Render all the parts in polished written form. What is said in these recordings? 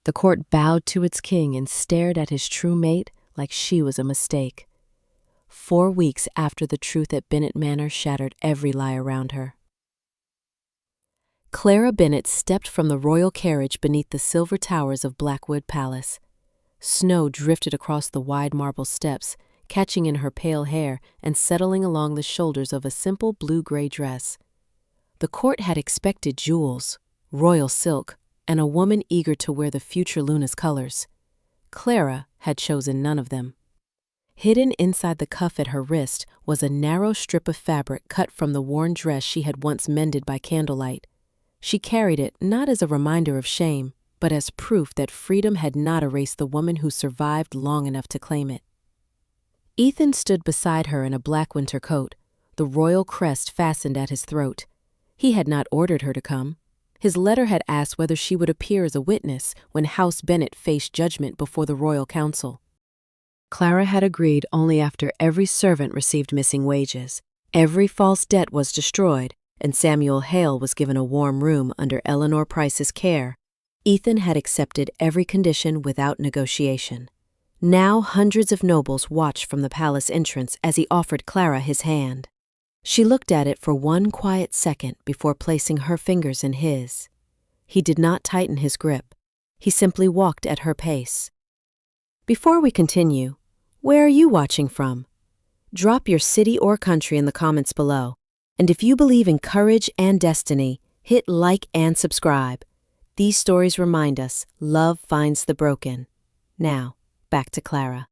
The court bowed to its king and stared at his true mate like she was a mistake. 4 weeks after the truth at Bennett Manor shattered every lie around her. Clara Bennett stepped from the royal carriage beneath the silver towers of Blackwood Palace. Snow drifted across the wide marble steps, catching in her pale hair and settling along the shoulders of a simple blue-gray dress. The court had expected jewels, royal silk, and a woman eager to wear the future Luna's colors. Clara had chosen none of them. Hidden inside the cuff at her wrist was a narrow strip of fabric cut from the worn dress she had once mended by candlelight. She carried it not as a reminder of shame, but as proof that freedom had not erased the woman who survived long enough to claim it. Ethan stood beside her in a black winter coat, the royal crest fastened at his throat. He had not ordered her to come. His letter had asked whether she would appear as a witness when House Bennett faced judgment before the royal council. Clara had agreed only after every servant received missing wages, every false debt was destroyed, and Samuel Hale was given a warm room under Eleanor Price's care. Ethan had accepted every condition without negotiation. Now hundreds of nobles watched from the palace entrance as he offered Clara his hand. She looked at it for one quiet second before placing her fingers in his. He did not tighten his grip. He simply walked at her pace. Before we continue, where are you watching from? Drop your city or country in the comments below. And if you believe in courage and destiny, hit like and subscribe. These stories remind us love finds the broken. Now, back to Clara.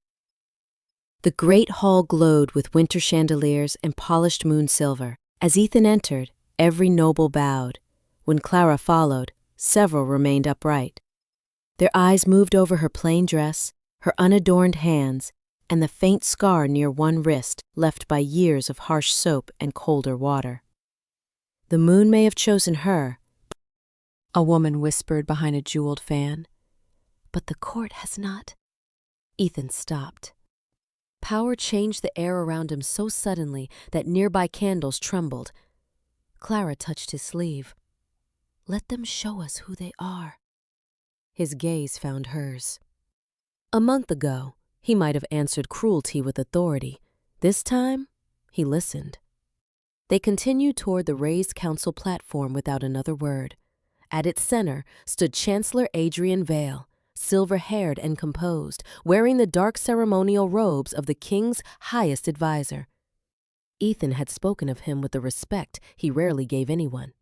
The great hall glowed with winter chandeliers and polished moon silver. As Ethan entered, every noble bowed. When Clara followed, several remained upright. Their eyes moved over her plain dress, her unadorned hands, and the faint scar near one wrist left by years of harsh soap and colder water. The moon may have chosen her, a woman whispered behind a jeweled fan, but the court has not. Ethan stopped. Power changed the air around him so suddenly that nearby candles trembled. Clara touched his sleeve. Let them show us who they are. His gaze found hers. A month ago, he might have answered cruelty with authority. This time, he listened. They continued toward the raised council platform without another word. At its center stood Chancellor Adrian Vale, silver-haired and composed, wearing the dark ceremonial robes of the king's highest advisor. Ethan had spoken of him with the respect he rarely gave anyone.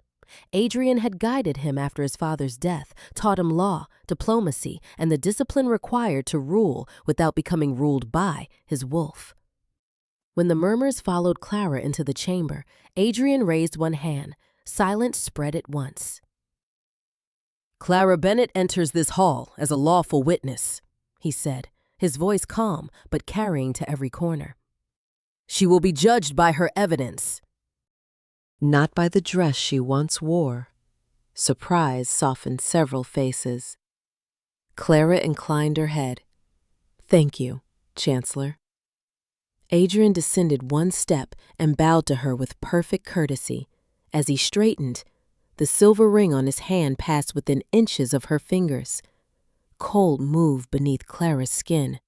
Adrian had guided him after his father's death, taught him law, diplomacy, and the discipline required to rule without becoming ruled by his wolf. When the murmurs followed Clara into the chamber, Adrian raised one hand. Silence spread at once. "Clara Bennett enters this hall as a lawful witness," he said, his voice calm but carrying to every corner. "She will be judged by her evidence, not by the dress she once wore." Surprise softened several faces. Clara inclined her head. "Thank you, Chancellor." Adrian descended one step and bowed to her with perfect courtesy. As he straightened, the silver ring on his hand passed within inches of her fingers. Cold moved beneath Clara's skin.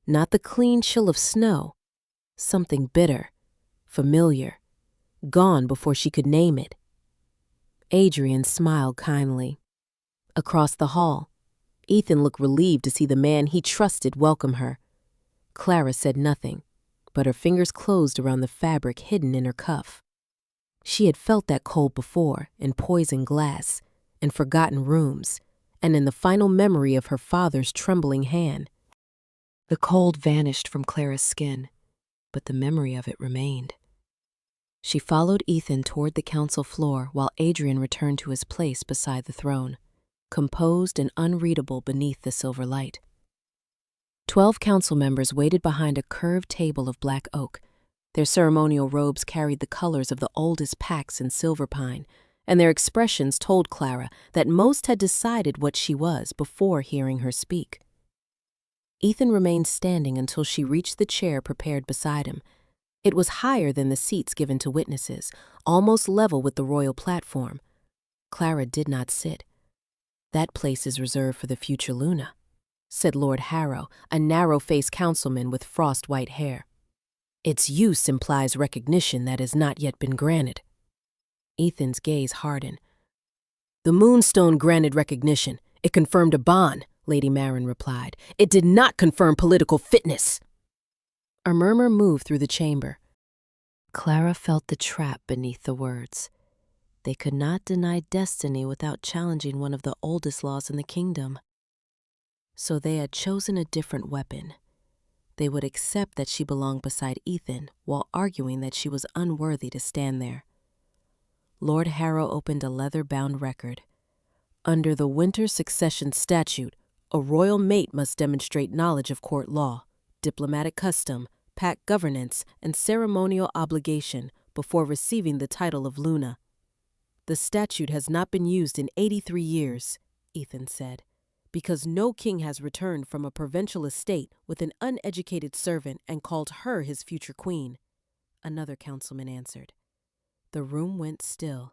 Not the clean chill of snow, something bitter, familiar, gone before she could name it. Adrian smiled kindly. Across the hall, Ethan looked relieved to see the man he trusted welcome her. Clara said nothing, but her fingers closed around the fabric hidden in her cuff. She had felt that cold before in poisoned glass, in forgotten rooms, and in the final memory of her father's trembling hand. The cold vanished from Clara's skin, but the memory of it remained. She followed Ethan toward the council floor while Adrian returned to his place beside the throne, composed and unreadable beneath the silver light. 12 council members waited behind a curved table of black oak. Their ceremonial robes carried the colors of the oldest packs in silver pine, and their expressions told Clara that most had decided what she was before hearing her speak. Ethan remained standing until she reached the chair prepared beside him. It was higher than the seats given to witnesses, almost level with the royal platform. Clara did not sit. "That place is reserved for the future Luna," said Lord Harrow, a narrow-faced councilman with frost-white hair. "Its use implies recognition that has not yet been granted." Ethan's gaze hardened. "The Moonstone granted recognition. It confirmed a bond," Lady Marin replied. "It did not confirm political fitness." A murmur moved through the chamber. Clara felt the trap beneath the words. They could not deny destiny without challenging one of the oldest laws in the kingdom. So they had chosen a different weapon. They would accept that she belonged beside Ethan while arguing that she was unworthy to stand there. Lord Harrow opened a leather-bound record. Under the Winter Succession Statute, a royal mate must demonstrate knowledge of court law, diplomatic custom, pact governance, and ceremonial obligation before receiving the title of Luna. "The statute has not been used in 83 years, Ethan said, "because no king has returned from a provincial estate with an uneducated servant and called her his future queen," another councilman answered. The room went still.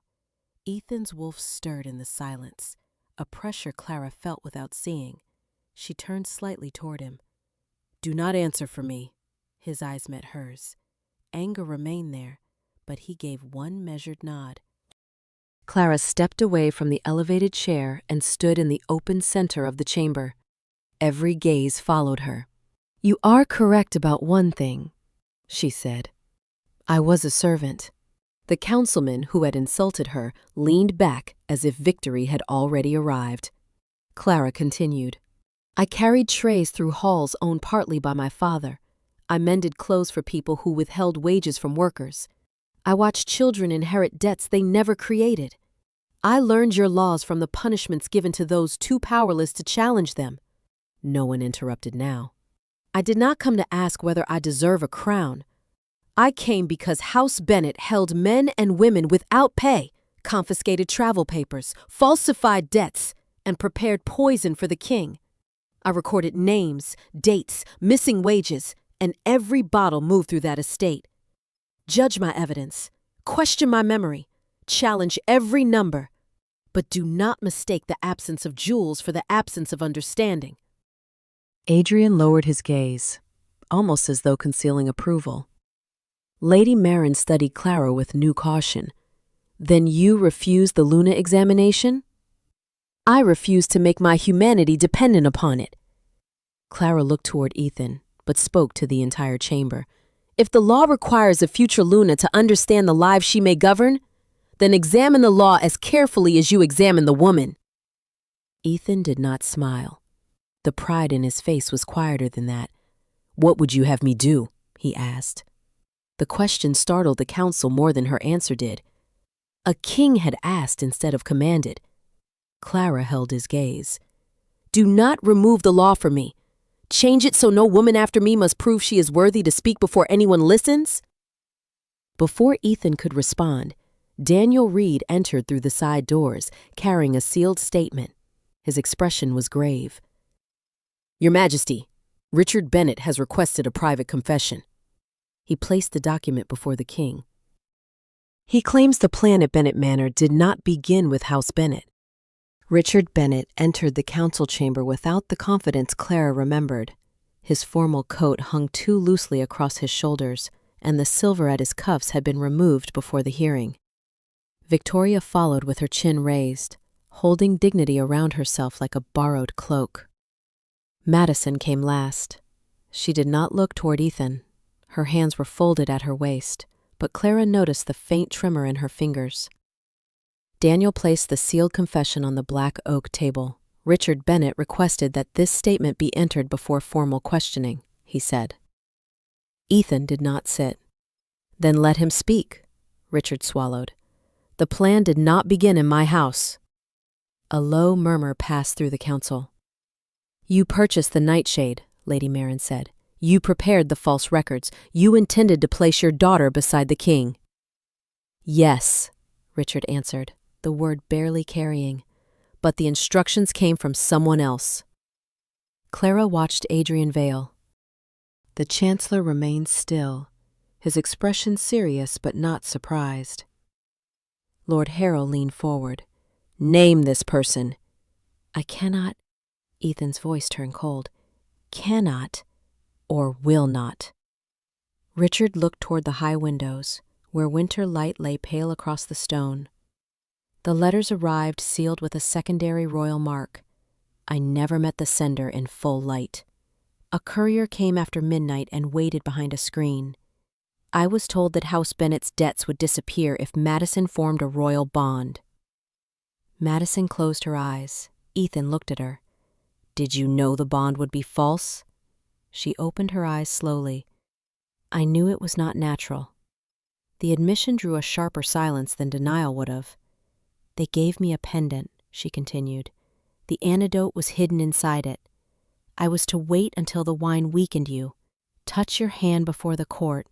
Ethan's wolf stirred in the silence, a pressure Clara felt without seeing. She turned slightly toward him. "Do not answer for me." His eyes met hers. Anger remained there, but he gave one measured nod. Clara stepped away from the elevated chair and stood in the open center of the chamber. Every gaze followed her. "You are correct about one thing," she said. "I was a servant." The councilman who had insulted her leaned back as if victory had already arrived. Clara continued. "I carried trays through halls owned partly by my father. I mended clothes for people who withheld wages from workers. I watched children inherit debts they never created. I learned your laws from the punishments given to those too powerless to challenge them." No one interrupted now. "I did not come to ask whether I deserve a crown. I came because House Bennett held men and women without pay, confiscated travel papers, falsified debts, and prepared poison for the king. I recorded names, dates, missing wages, and every bottle moved through that estate. Judge my evidence, question my memory, challenge every number, but do not mistake the absence of jewels for the absence of understanding." Adrian lowered his gaze, almost as though concealing approval. Lady Marin studied Clara with new caution. "Then you refuse the Luna examination?" "I refuse to make my humanity dependent upon it." Clara looked toward Ethan, but spoke to the entire chamber. "If the law requires a future Luna to understand the lives she may govern, then examine the law as carefully as you examine the woman." Ethan did not smile. The pride in his face was quieter than that. "What would you have me do?" he asked. The question startled the council more than her answer did. A king had asked instead of commanded. Clara held his gaze. "Do not remove the law from me. Change it so no woman after me must prove she is worthy to speak before anyone listens." Before Ethan could respond, Daniel Reed entered through the side doors, carrying a sealed statement. His expression was grave. "Your Majesty, Richard Bennett has requested a private confession." He placed the document before the king. "He claims the plan at Bennett Manor did not begin with House Bennett." Richard Bennett entered the council chamber without the confidence Clara remembered. His formal coat hung too loosely across his shoulders, and the silver at his cuffs had been removed before the hearing. Victoria followed with her chin raised, holding dignity around herself like a borrowed cloak. Madison came last. She did not look toward Ethan. Her hands were folded at her waist, but Clara noticed the faint tremor in her fingers. Daniel placed the sealed confession on the black oak table. "Richard Bennett requested that this statement be entered before formal questioning," he said. Ethan did not sit. "Then let him speak," Richard swallowed. "The plan did not begin in my house." A low murmur passed through the council. "You purchased the nightshade," Lady Marin said. "You prepared the false records. You intended to place your daughter beside the king." "Yes," Richard answered, the word barely carrying. "But the instructions came from someone else." Clara watched Adrian Vale. The chancellor remained still, his expression serious but not surprised. Lord Harrow leaned forward. "Name this person." I cannot, Ethan's voice turned cold, cannot or will not. Richard looked toward the high windows, where winter light lay pale across the stone. The letters arrived sealed with a secondary royal mark. I never met the sender in full light. A courier came after midnight and waited behind a screen. I was told that House Bennett's debts would disappear if Madison formed a royal bond. Madison closed her eyes. Ethan looked at her. Did you know the bond would be false? She opened her eyes slowly. I knew it was not natural. The admission drew a sharper silence than denial would have. They gave me a pendant, she continued. The antidote was hidden inside it. I was to wait until the wine weakened you, touch your hand before the court,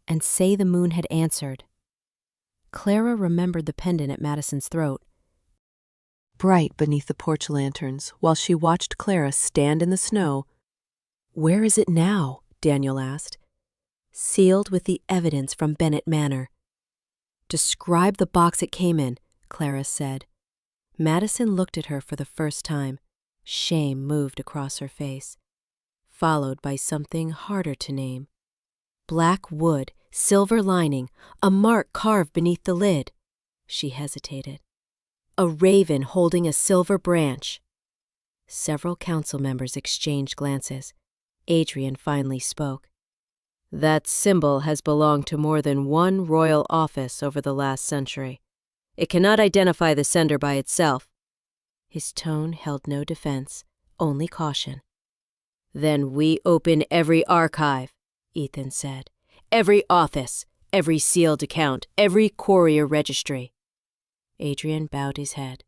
and say the moon had answered. Clara remembered the pendant at Madison's throat, bright beneath the porch lanterns, while she watched Clara stand in the snow. Where is it now? Daniel asked. Sealed with the evidence from Bennett Manor. Describe the box it came in, Clara said. Madison looked at her for the first time. Shame moved across her face, followed by something harder to name. Black wood, silver lining, a mark carved beneath the lid. She hesitated. A raven holding a silver branch. Several council members exchanged glances. Adrian finally spoke. That symbol has belonged to more than one royal office over the last century. It cannot identify the sender by itself. His tone held no defense, only caution. Then we open every archive, Ethan said. Every office, every sealed account, every courier registry. Adrian bowed his head.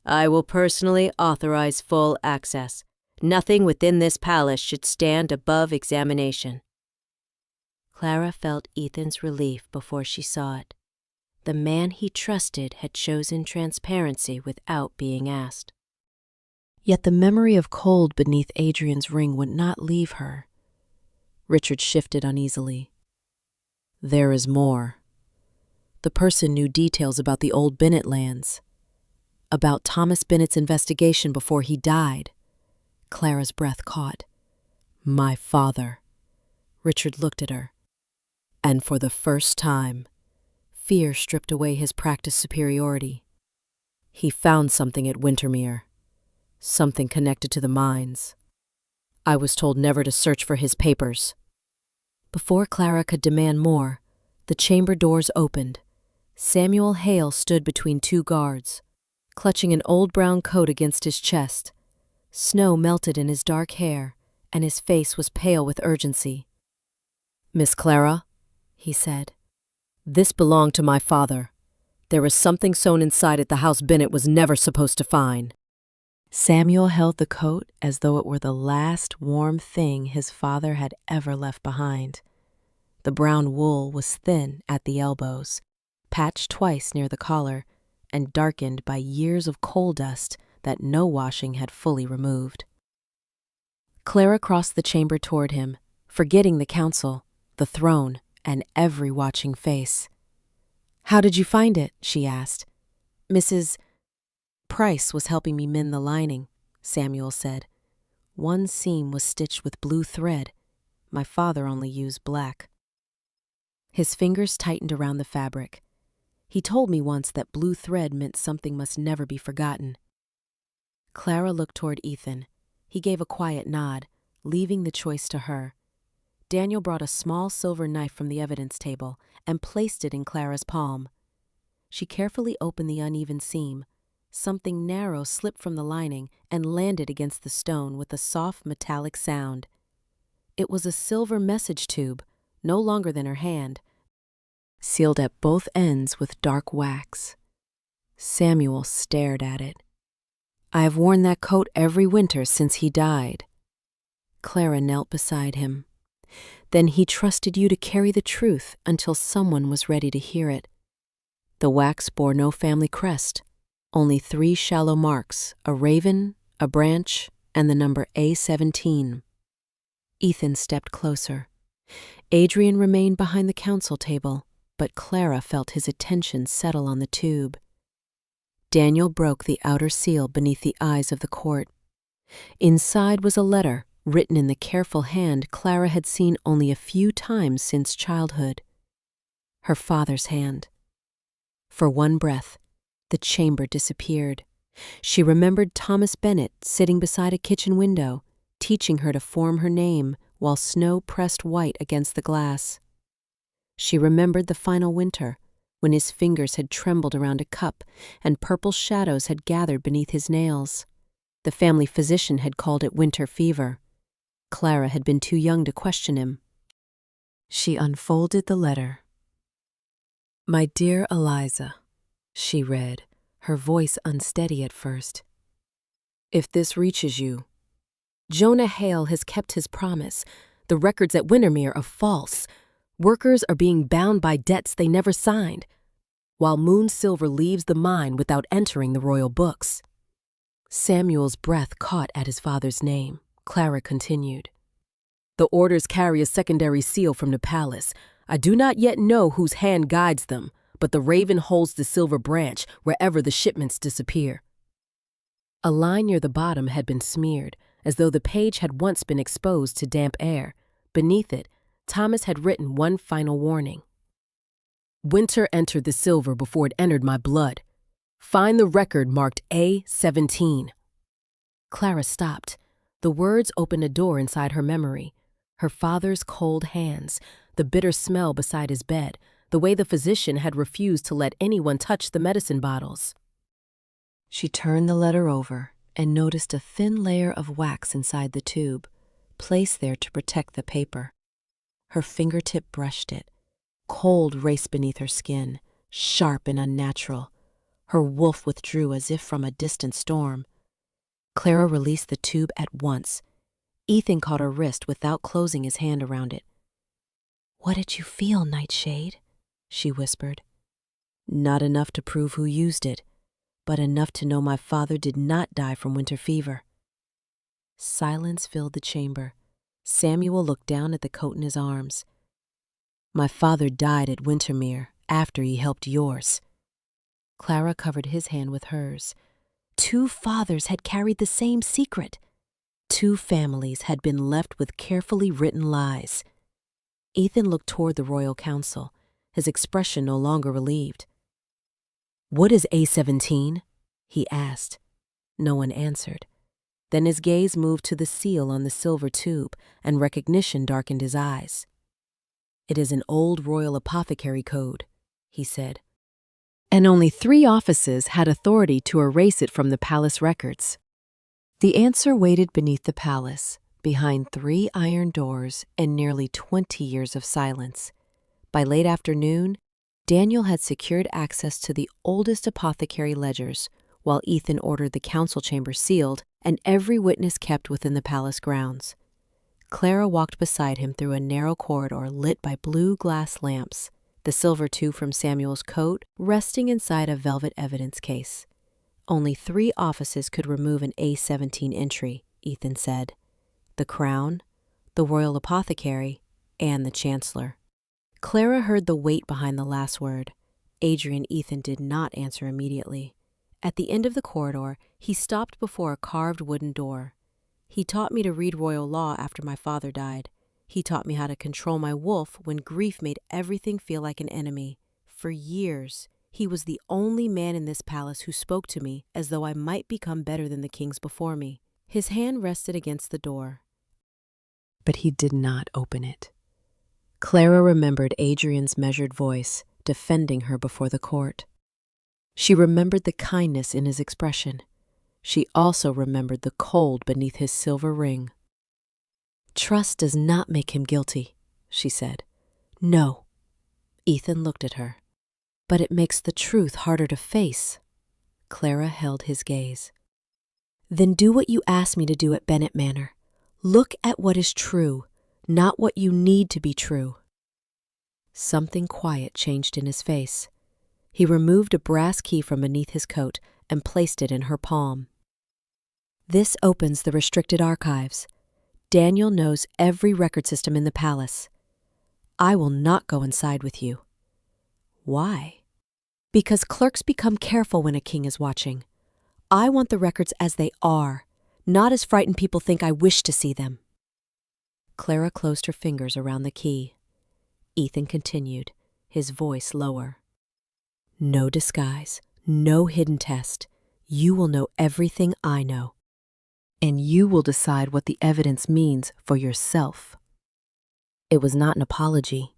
I will personally authorize full access. Nothing within this palace should stand above examination. Clara felt Ethan's relief before she saw it. The man he trusted had chosen transparency without being asked. Yet the memory of cold beneath Adrian's ring would not leave her. Richard shifted uneasily. There is more. The person knew details about the old Bennett lands, about Thomas Bennett's investigation before he died. Clara's breath caught. My father. Richard looked at her. And for the first time, fear stripped away his practiced superiority. He found something at Wintermere, something connected to the mines. I was told never to search for his papers. Before Clara could demand more, the chamber doors opened. Samuel Hale stood between two guards, clutching an old brown coat against his chest. Snow melted in his dark hair, and his face was pale with urgency. Miss Clara, he said, this belonged to my father. There is something sewn inside it the House Bennett was never supposed to find. Samuel held the coat as though it were the last warm thing his father had ever left behind. The brown wool was thin at the elbows, patched twice near the collar, and darkened by years of coal dust that no washing had fully removed. Clara crossed the chamber toward him, forgetting the council, the throne, and every watching face. How did you find it? She asked. Mrs. Price was helping me mend the lining, Samuel said. One seam was stitched with blue thread. My father only used black. His fingers tightened around the fabric. He told me once that blue thread meant something must never be forgotten. Clara looked toward Ethan. He gave a quiet nod, leaving the choice to her. Daniel brought a small silver knife from the evidence table and placed it in Clara's palm. She carefully opened the uneven seam. Something narrow slipped from the lining and landed against the stone with a soft metallic sound. It was a silver message tube, no longer than her hand, sealed at both ends with dark wax. Samuel stared at it. I have worn that coat every winter since he died. Clara knelt beside him. Then he trusted you to carry the truth until someone was ready to hear it. The wax bore no family crest, only 3 shallow marks, a raven, a branch, and the number A17. Ethan stepped closer. Adrian remained behind the council table, but Clara felt his attention settle on the tube. Daniel broke the outer seal beneath the eyes of the court. Inside was a letter written in the careful hand Clara had seen only a few times since childhood. Her father's hand. For one breath, the chamber disappeared. She remembered Thomas Bennett sitting beside a kitchen window, teaching her to form her name while snow pressed white against the glass. She remembered the final winter, when his fingers had trembled around a cup and purple shadows had gathered beneath his nails. The family physician had called it winter fever. Clara had been too young to question him. She unfolded the letter. "My dear Eliza," she read, her voice unsteady at first. "If this reaches you, Jonah Hale has kept his promise. The records at Windermere are false. Workers are being bound by debts they never signed, while Moon Silver leaves the mine without entering the royal books." Samuel's breath caught at his father's name. Clara continued. "The orders carry a secondary seal from the palace. I do not yet know whose hand guides them, but the raven holds the silver branch wherever the shipments disappear." A line near the bottom had been smeared, as though the page had once been exposed to damp air. Beneath it, Thomas had written one final warning. "Winter entered the silver before it entered my blood. Find the record marked A17. Clara stopped. The words opened a door inside her memory. Her father's cold hands, the bitter smell beside his bed, the way the physician had refused to let anyone touch the medicine bottles. She turned the letter over and noticed a thin layer of wax inside the tube, placed there to protect the paper. Her fingertip brushed it. Cold raced beneath her skin, sharp and unnatural. Her wolf withdrew as if from a distant storm. Clara released the tube at once. Ethan caught her wrist without closing his hand around it. "What did you feel, Nightshade?" she whispered. "Not enough to prove who used it, but enough to know my father did not die from winter fever." Silence filled the chamber. Samuel looked down at the coat in his arms. "My father died at Windermere after he helped yours." Clara covered his hand with hers. Two fathers had carried the same secret. Two families had been left with carefully written lies. Ethan looked toward the royal council, his expression no longer relieved. "What is A17? He asked. No one answered. Then his gaze moved to the seal on the silver tube, and recognition darkened his eyes. "It is an old royal apothecary code," he said. "And only 3 offices had authority to erase it from the palace records." The answer waited beneath the palace, behind 3 iron doors and nearly 20 years of silence. By late afternoon, Daniel had secured access to the oldest apothecary ledgers, while Ethan ordered the council chamber sealed and every witness kept within the palace grounds. Clara walked beside him through a narrow corridor lit by blue glass lamps, the silver tube from Samuel's coat resting inside a velvet evidence case. Only 3 offices could remove an A17 entry, Ethan said. The Crown, the Royal Apothecary, and the Chancellor. Clara heard the weight behind the last word. Adrian Ethan did not answer immediately. At the end of the corridor, he stopped before a carved wooden door. "He taught me to read royal law after my father died. He taught me how to control my wolf when grief made everything feel like an enemy. For years, he was the only man in this palace who spoke to me as though I might become better than the kings before me." His hand rested against the door, but he did not open it. Clara remembered Adrian's measured voice, defending her before the court. She remembered the kindness in his expression. She also remembered the cold beneath his silver ring. "Trust does not make him guilty," she said. "No." Ethan looked at her. "But it makes the truth harder to face." Clara held his gaze. "Then do what you asked me to do at Bennett Manor. Look at what is true, not what you need to be true." Something quiet changed in his face. He removed a brass key from beneath his coat and placed it in her palm. "This opens the restricted archives. Daniel knows every record system in the palace. I will not go inside with you." "Why?" Because clerks become careful when a king is watching. I want the records as they are, not as frightened people think I wish to see them. Clara closed her fingers around the key. Ethan continued, his voice lower. No disguise, no hidden test. You will know everything I know. And you will decide what the evidence means for yourself. It was not an apology.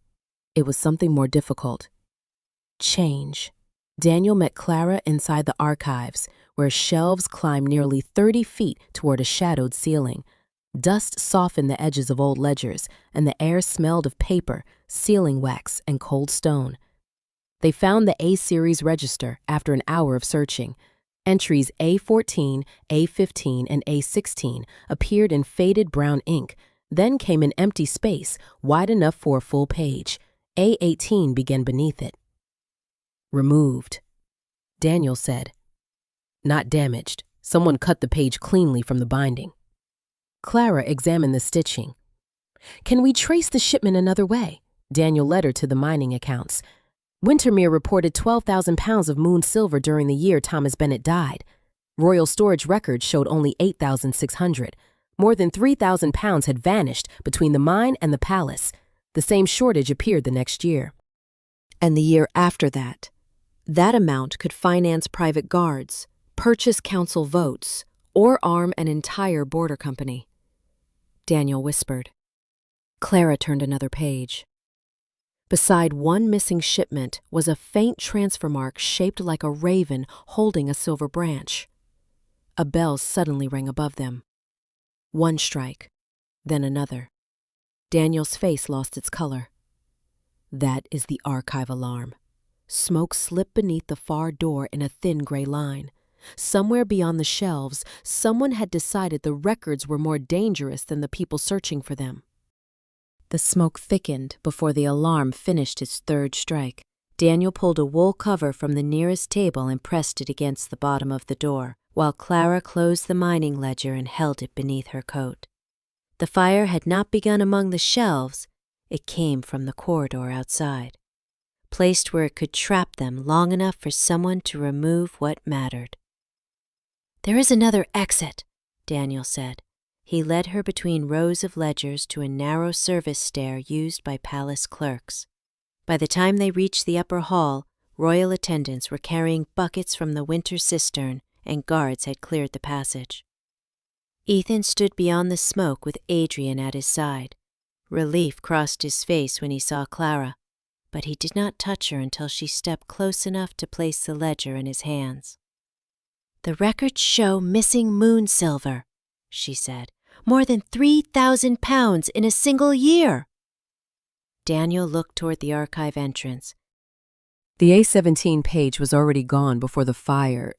It was something more difficult. Change. Daniel met Clara inside the archives, where shelves climbed nearly 30 feet toward a shadowed ceiling. Dust softened the edges of old ledgers, and the air smelled of paper, sealing wax, and cold stone. They found the A-series register after an hour of searching. Entries A14, A15, and A16 appeared in faded brown ink. Then came an empty space, wide enough for a full page. A18 began beneath it. Removed, Daniel said. Not damaged. Someone cut the page cleanly from the binding. Clara examined the stitching. Can we trace the shipment another way? Daniel led her to the mining accounts. Wintermere reported 12,000 pounds of moon silver during the year Thomas Bennett died. Royal storage records showed only 8,600. More than 3,000 pounds had vanished between the mine and the palace. The same shortage appeared the next year. And the year after that. That amount could finance private guards, purchase council votes, or arm an entire border company. Daniel whispered. Clara turned another page. Beside one missing shipment was a faint transfer mark shaped like a raven holding a silver branch. A bell suddenly rang above them. One strike, then another. Daniel's face lost its color. That is the archive alarm. Smoke slipped beneath the far door in a thin gray line. Somewhere beyond the shelves, someone had decided the records were more dangerous than the people searching for them. The smoke thickened before the alarm finished its third strike. Daniel pulled a wool cover from the nearest table and pressed it against the bottom of the door, while Clara closed the mining ledger and held it beneath her coat. The fire had not begun among the shelves. It came from the corridor outside, placed where it could trap them long enough for someone to remove what mattered. There is another exit, Daniel said. He led her between rows of ledgers to a narrow service stair used by palace clerks. By the time they reached the upper hall, royal attendants were carrying buckets from the winter cistern, and guards had cleared the passage. Ethan stood beyond the smoke with Adrian at his side. Relief crossed his face when he saw Clara, but he did not touch her until she stepped close enough to place the ledger in his hands. The records show missing moon silver, she said. More than 3,000 pounds in a single year. Daniel looked toward the archive entrance. The A17 page was already gone before the fire.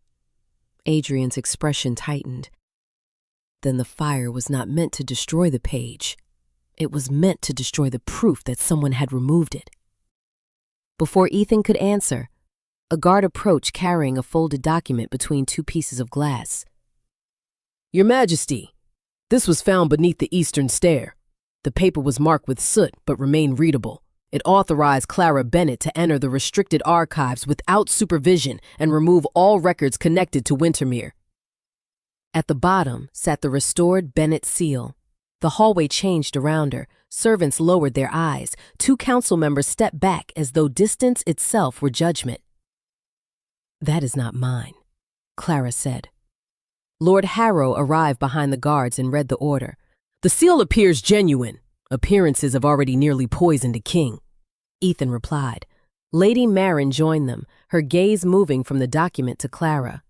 Adrian's expression tightened. Then the fire was not meant to destroy the page. It was meant to destroy the proof that someone had removed it. Before Ethan could answer, a guard approached carrying a folded document between two pieces of glass. Your Majesty, this was found beneath the eastern stair. The paper was marked with soot but remained readable. It authorized Clara Bennett to enter the restricted archives without supervision and remove all records connected to Wintermere. At the bottom sat the restored Bennett seal. The hallway changed around her. Servants lowered their eyes. Two council members stepped back as though distance itself were judgment. That is not mine, Clara said. Lord Harrow arrived behind the guards and read the order. The seal appears genuine. Appearances have already nearly poisoned a king, Ethan replied. Lady Marin joined them, her gaze moving from the document to Clara.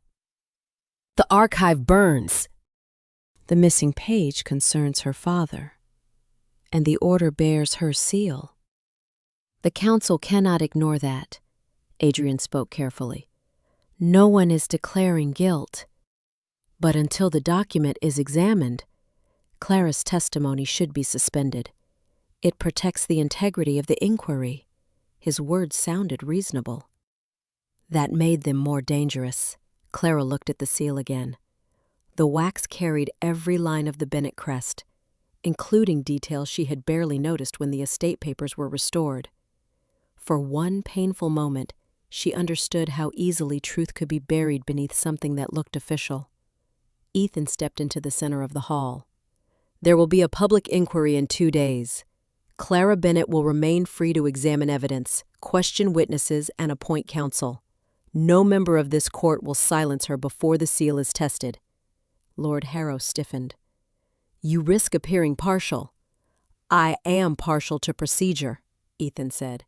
The archive burns. The missing page concerns her father, and the order bears her seal. The council cannot ignore that, Adrian spoke carefully. No one is declaring guilt. But until the document is examined, Clara's testimony should be suspended. It protects the integrity of the inquiry. His words sounded reasonable. That made them more dangerous. Clara looked at the seal again. The wax carried every line of the Bennett crest, including details she had barely noticed when the estate papers were restored. For one painful moment, She understood how easily truth could be buried beneath something that looked official. Ethan stepped into the center of the hall. "There will be a public inquiry in 2 days. Clara Bennett will remain free to examine evidence, question witnesses, and appoint counsel. No member of this court will silence her before the seal is tested." Lord Harrow stiffened. "You risk appearing partial." "I am partial to procedure," Ethan said.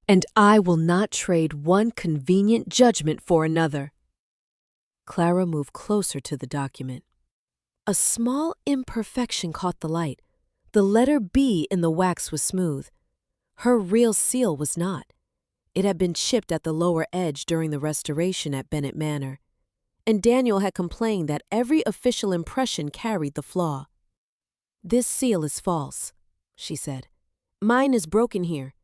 "And I will not trade one convenient judgment for another." Clara moved closer to the document. A small imperfection caught the light. The letter B in the wax was smooth. Her real seal was not. It had been chipped at the lower edge during the restoration at Bennett Manor, and Daniel had complained that every official impression carried the flaw. "This seal is false," she said. "Mine is broken here."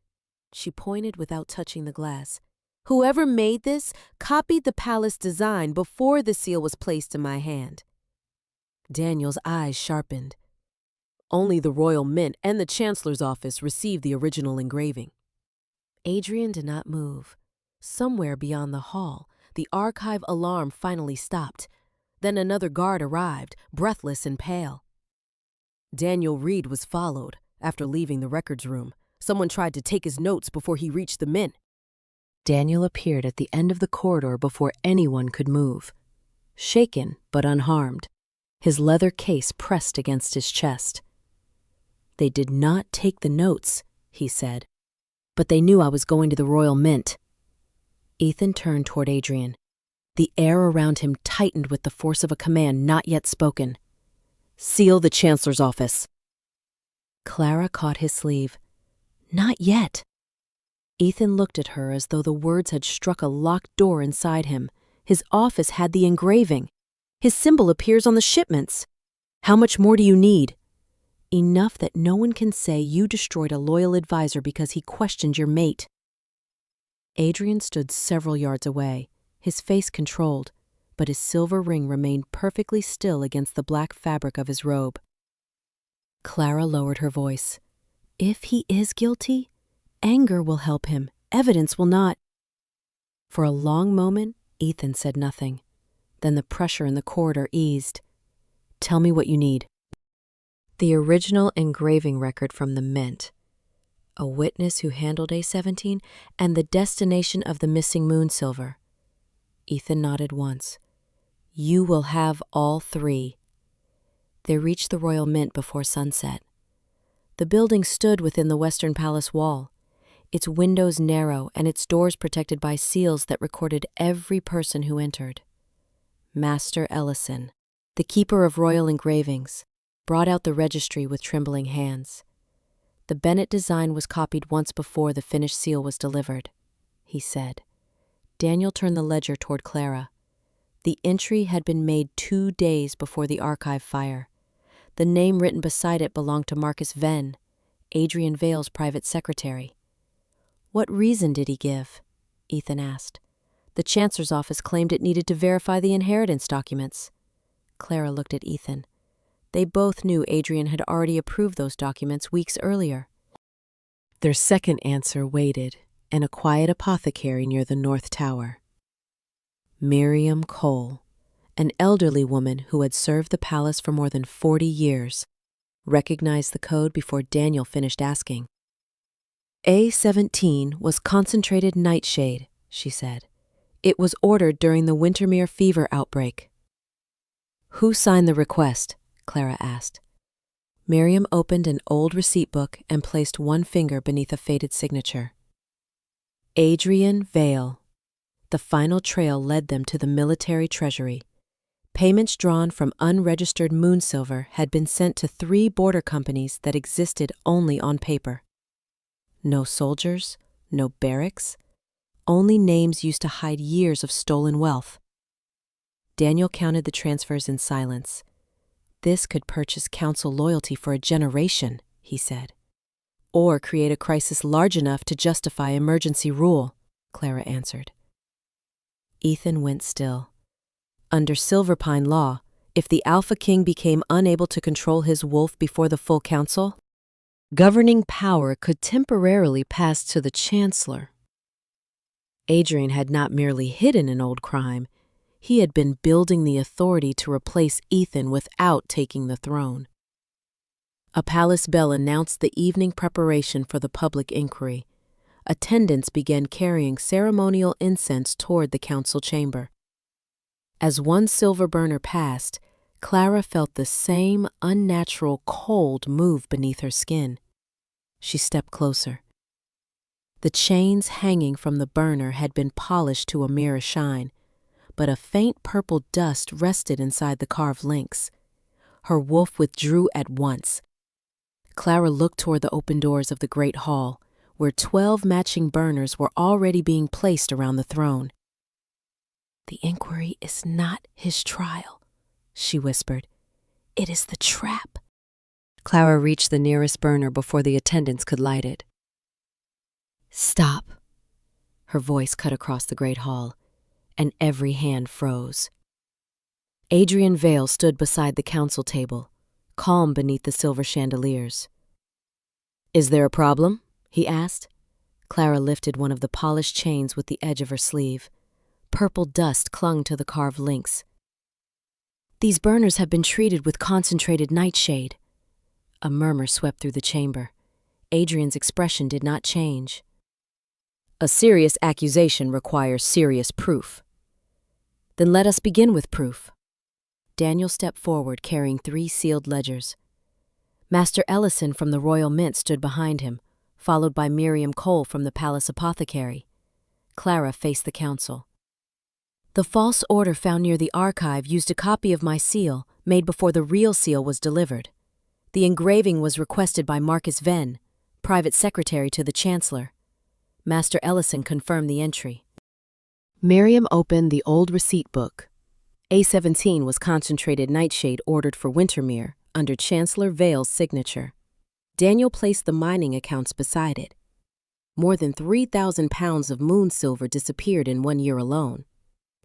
She pointed without touching the glass. "Whoever made this copied the palace design before the seal was placed in my hand." Daniel's eyes sharpened. "Only the Royal Mint and the Chancellor's office received the original engraving." Adrian did not move. Somewhere beyond the hall, the archive alarm finally stopped. Then another guard arrived, breathless and pale. Daniel Reed was followed. After leaving the records room, someone tried to take his notes before he reached the mint. Daniel appeared at the end of the corridor before anyone could move. Shaken but unharmed, his leather case pressed against his chest. "They did not take the notes," he said, "but they knew I was going to the Royal Mint." Ethan turned toward Adrian. The air around him tightened with the force of a command not yet spoken. "Seal the Chancellor's office." Clara caught his sleeve. "Not yet." Ethan looked at her as though the words had struck a locked door inside him. His office had the engraving. His symbol appears on the shipments. "How much more do you need?" "Enough that no one can say you destroyed a loyal advisor because he questioned your mate." Adrian stood several yards away, his face controlled, but his silver ring remained perfectly still against the black fabric of his robe. Clara lowered her voice. "If he is guilty, anger will help him, evidence will not." For a long moment, Ethan said nothing. Then the pressure in the corridor eased. "Tell me what you need." The original engraving record from the Mint, a witness who handled A17, and the destination of the missing moon silver. Ethan nodded once. "You will have all 3. They reached the Royal Mint before sunset. The building stood within the Western Palace wall, its windows narrow and its doors protected by seals that recorded every person who entered. Master Ellison, the keeper of royal engravings, brought out the registry with trembling hands. The Bennett design was copied once before the finished seal was delivered, he said. Daniel turned the ledger toward Clara. The entry had been made 2 days before the archive fire. The name written beside it belonged to Marcus Venn, Adrian Vale's private secretary. "What reason did he give?" Ethan asked. "The Chancellor's office claimed it needed to verify the inheritance documents." Clara looked at Ethan. They both knew Adrian had already approved those documents weeks earlier. Their second answer waited in a quiet apothecary near the North Tower. Miriam Cole, an elderly woman who had served the palace for more than 40 years, recognized the code before Daniel finished asking. A17 was concentrated nightshade, she said. It was ordered during the Wintermere fever outbreak. Who signed the request? Clara asked. Miriam opened an old receipt book and placed one finger beneath a faded signature. Adrian Vale. The final trail led them to the military treasury. Payments drawn from unregistered moon silver had been sent to 3 border companies that existed only on paper. No soldiers, no barracks, only names used to hide years of stolen wealth. Daniel counted the transfers in silence. This could purchase council loyalty for a generation, he said. Or create a crisis large enough to justify emergency rule, Clara answered. Ethan went still. Under Silverpine law, if the Alpha King became unable to control his wolf before the full council, governing power could temporarily pass to the chancellor. Adrian had not merely hidden an old crime, he had been building the authority to replace Ethan without taking the throne. A palace bell announced the evening preparation for the public inquiry. Attendants began carrying ceremonial incense toward the council chamber. As one silver burner passed, Clara felt the same unnatural cold move beneath her skin. She stepped closer. The chains hanging from the burner had been polished to a mirror shine, but a faint purple dust rested inside the carved links. Her wolf withdrew at once. Clara looked toward the open doors of the great hall, where 12 matching burners were already being placed around the throne. "The inquiry is not his trial," she whispered. "It is the trap." Clara reached the nearest burner before the attendants could light it. "Stop!" Her voice cut across the great hall, and every hand froze. Adrian Vale stood beside the council table, calm beneath the silver chandeliers. "Is there a problem?" he asked. Clara lifted one of the polished chains with the edge of her sleeve. Purple dust clung to the carved links. "These burners have been treated with concentrated nightshade." A murmur swept through the chamber. Adrian's expression did not change. "A serious accusation requires serious proof." "Then let us begin with proof." Daniel stepped forward carrying 3 sealed ledgers. Master Ellison from the Royal Mint stood behind him, followed by Miriam Cole from the Palace Apothecary. Clara faced the council. "The false order found near the archive used a copy of my seal, made before the real seal was delivered. The engraving was requested by Marcus Venn, private secretary to the chancellor." Master Ellison confirmed the entry. Miriam opened the old receipt book. A17 was concentrated nightshade ordered for Wintermere, under Chancellor Vale's signature. Daniel placed the mining accounts beside it. More than 3,000 pounds of moon silver disappeared in 1 year alone.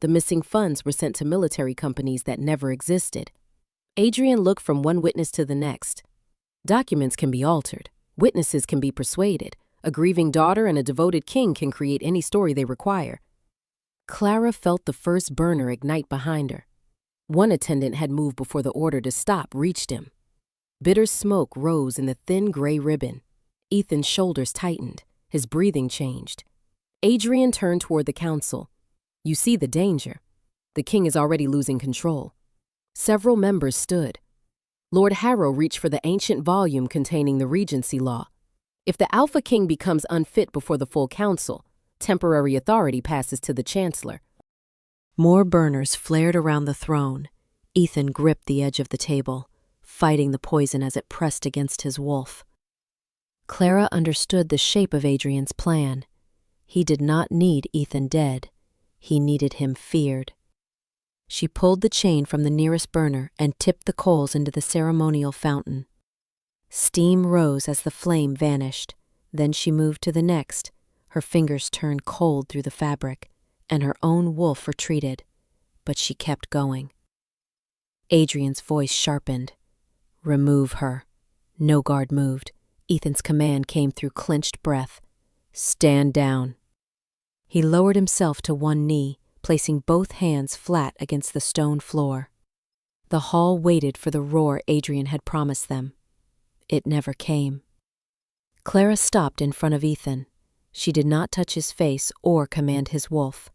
The missing funds were sent to military companies that never existed. Adrian looked from one witness to the next. Documents can be altered. Witnesses can be persuaded. A grieving daughter and a devoted king can create any story they require. Clara felt the first burner ignite behind her. One attendant had moved before the order to stop reached him. Bitter smoke rose in the thin gray ribbon. Ethan's shoulders tightened. His breathing changed. Adrian turned toward the council. "You see the danger. The king is already losing control." Several members stood. Lord Harrow reached for the ancient volume containing the Regency law. If the Alpha King becomes unfit before the full council, temporary authority passes to the chancellor. More burners flared around the throne. Ethan gripped the edge of the table, fighting the poison as it pressed against his wolf. Clara understood the shape of Adrian's plan. He did not need Ethan dead. He needed him feared. She pulled the chain from the nearest burner and tipped the coals into the ceremonial fountain. Steam rose as the flame vanished. Then she moved to the next. Her fingers turned cold through the fabric, and her own wolf retreated. But she kept going. Adrian's voice sharpened. "Remove her." No guard moved. Ethan's command came through clenched breath. "Stand down." He lowered himself to one knee, placing both hands flat against the stone floor. The hall waited for the roar Adrian had promised them. It never came. Clara stopped in front of Ethan. She did not touch his face or command his wolf.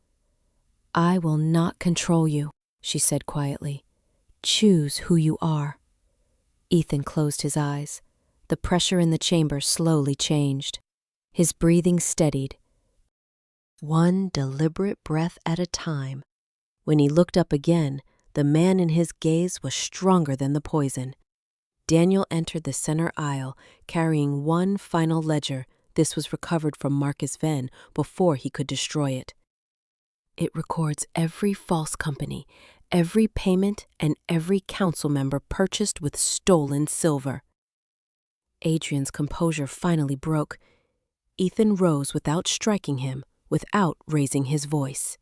"I will not control you," she said quietly. "Choose who you are." Ethan closed his eyes. The pressure in the chamber slowly changed. His breathing steadied. One deliberate breath at a time. When he looked up again, the man in his gaze was stronger than the poison. Daniel entered the center aisle, carrying one final ledger. This was recovered from Marcus Venn before he could destroy it. It records every false company, every payment, and every council member purchased with stolen silver. Adrian's composure finally broke. Ethan rose without striking him, without raising his voice.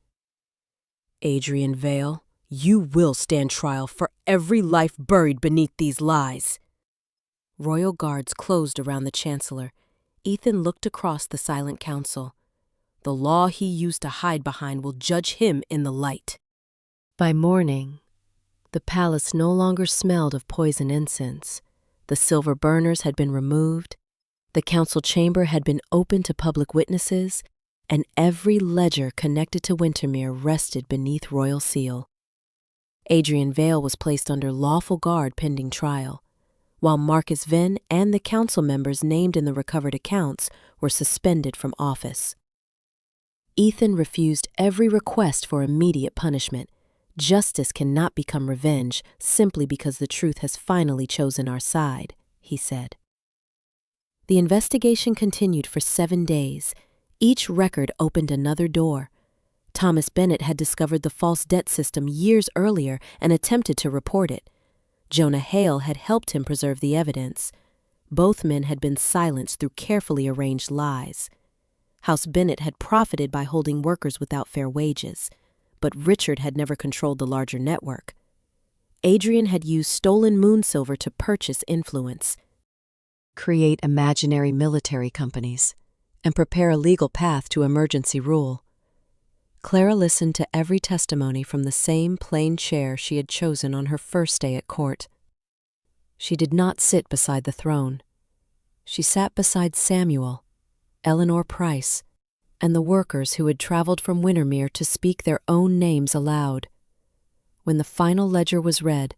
"Adrian Vale, you will stand trial for every life buried beneath these lies." Royal guards closed around the chancellor. Ethan looked across the silent council. The law he used to hide behind will judge him in the light. By morning, the palace no longer smelled of poison incense. The silver burners had been removed, the council chamber had been opened to public witnesses, and every ledger connected to Wintermere rested beneath royal seal. Adrian Vale was placed under lawful guard pending trial, while Marcus Venn and the council members named in the recovered accounts were suspended from office. Ethan refused every request for immediate punishment. Justice cannot become revenge simply because the truth has finally chosen our side, he said. The investigation continued for 7 days. Each record opened another door. Thomas Bennett had discovered the false debt system years earlier and attempted to report it. Jonah Hale had helped him preserve the evidence. Both men had been silenced through carefully arranged lies. House Bennett had profited by holding workers without fair wages, but Richard had never controlled the larger network. Adrian had used stolen moon silver to purchase influence, create imaginary military companies, and prepare a legal path to emergency rule. Clara listened to every testimony from the same plain chair she had chosen on her first day at court. She did not sit beside the throne. She sat beside Samuel, Eleanor Price, and the workers who had traveled from Wintermere to speak their own names aloud. When the final ledger was read,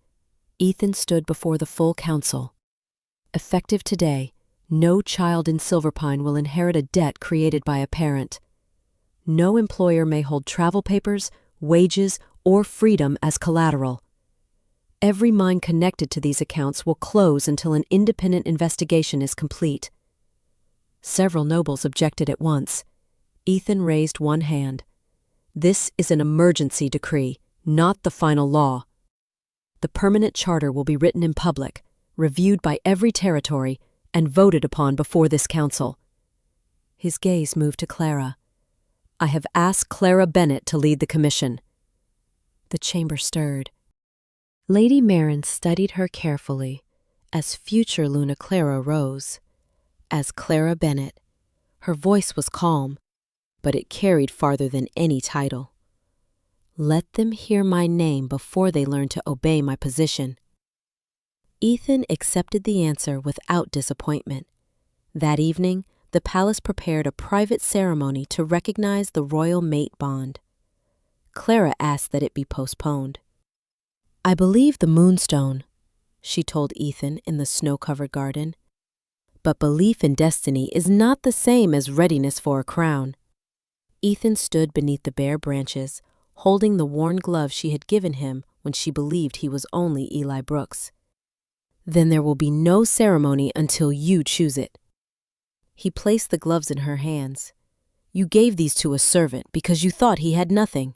Ethan stood before the full council. Effective today, no child in Silverpine will inherit a debt created by a parent. No employer may hold travel papers, wages, or freedom as collateral. Every mine connected to these accounts will close until an independent investigation is complete. Several nobles objected at once. Ethan raised one hand. This is an emergency decree, not the final law. The permanent charter will be written in public, reviewed by every territory, and voted upon before this council. His gaze moved to Clara. I have asked Clara Bennett to lead the commission. The chamber stirred. Lady Marin studied her carefully as future Luna Clara rose. As Clara Bennett, her voice was calm, but it carried farther than any title. Let them hear my name before they learn to obey my position. Ethan accepted the answer without disappointment. That evening, the palace prepared a private ceremony to recognize the royal mate bond. Clara asked that it be postponed. I believe the moonstone, she told Ethan in the snow-covered garden. But belief in destiny is not the same as readiness for a crown. Ethan stood beneath the bare branches, holding the worn glove she had given him when she believed he was only Eli Brooks. Then there will be no ceremony until you choose it. He placed the gloves in her hands. You gave these to a servant because you thought he had nothing.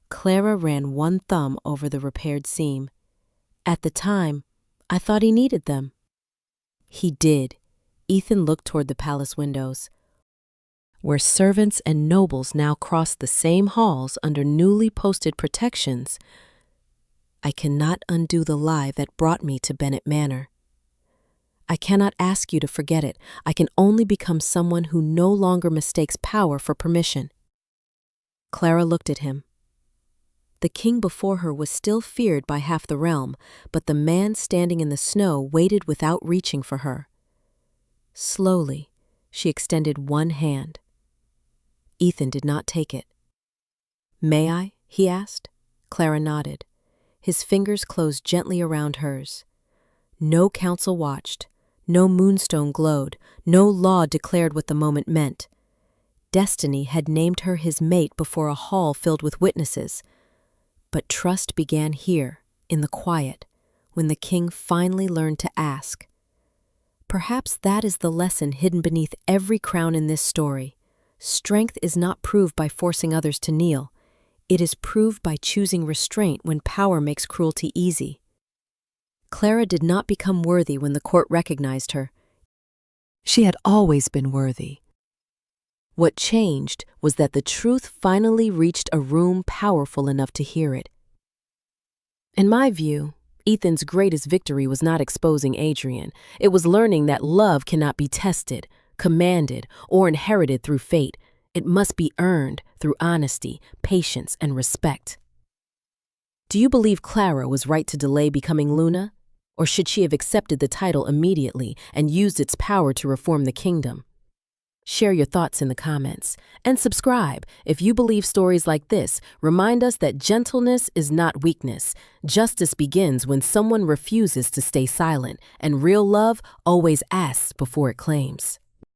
Clara ran one thumb over the repaired seam. At the time, I thought he needed them. He did. Ethan looked toward the palace windows, where servants and nobles now crossed the same halls under newly posted protections. I cannot undo the lie that brought me to Bennett Manor. I cannot ask you to forget it. I can only become someone who no longer mistakes power for permission. Clara looked at him. The king before her was still feared by half the realm, but the man standing in the snow waited without reaching for her. Slowly, she extended one hand. Ethan did not take it. May I? He asked. Clara nodded. His fingers closed gently around hers. No council watched. No moonstone glowed. No law declared what the moment meant. Destiny had named her his mate before a hall filled with witnesses. But trust began here, in the quiet, when the king finally learned to ask. Perhaps that is the lesson hidden beneath every crown in this story. Strength is not proved by forcing others to kneel. It is proved by choosing restraint when power makes cruelty easy. Clara did not become worthy when the court recognized her. She had always been worthy. What changed was that the truth finally reached a room powerful enough to hear it. In my view, Ethan's greatest victory was not exposing Adrian. It was learning that love cannot be tested, commanded, or inherited through fate. It must be earned through honesty, patience, and respect. Do you believe Clara was right to delay becoming Luna? Or should she have accepted the title immediately and used its power to reform the kingdom? Share your thoughts in the comments and subscribe. If you believe stories like this, remind us that gentleness is not weakness. Justice begins when someone refuses to stay silent, and real love always asks before it claims.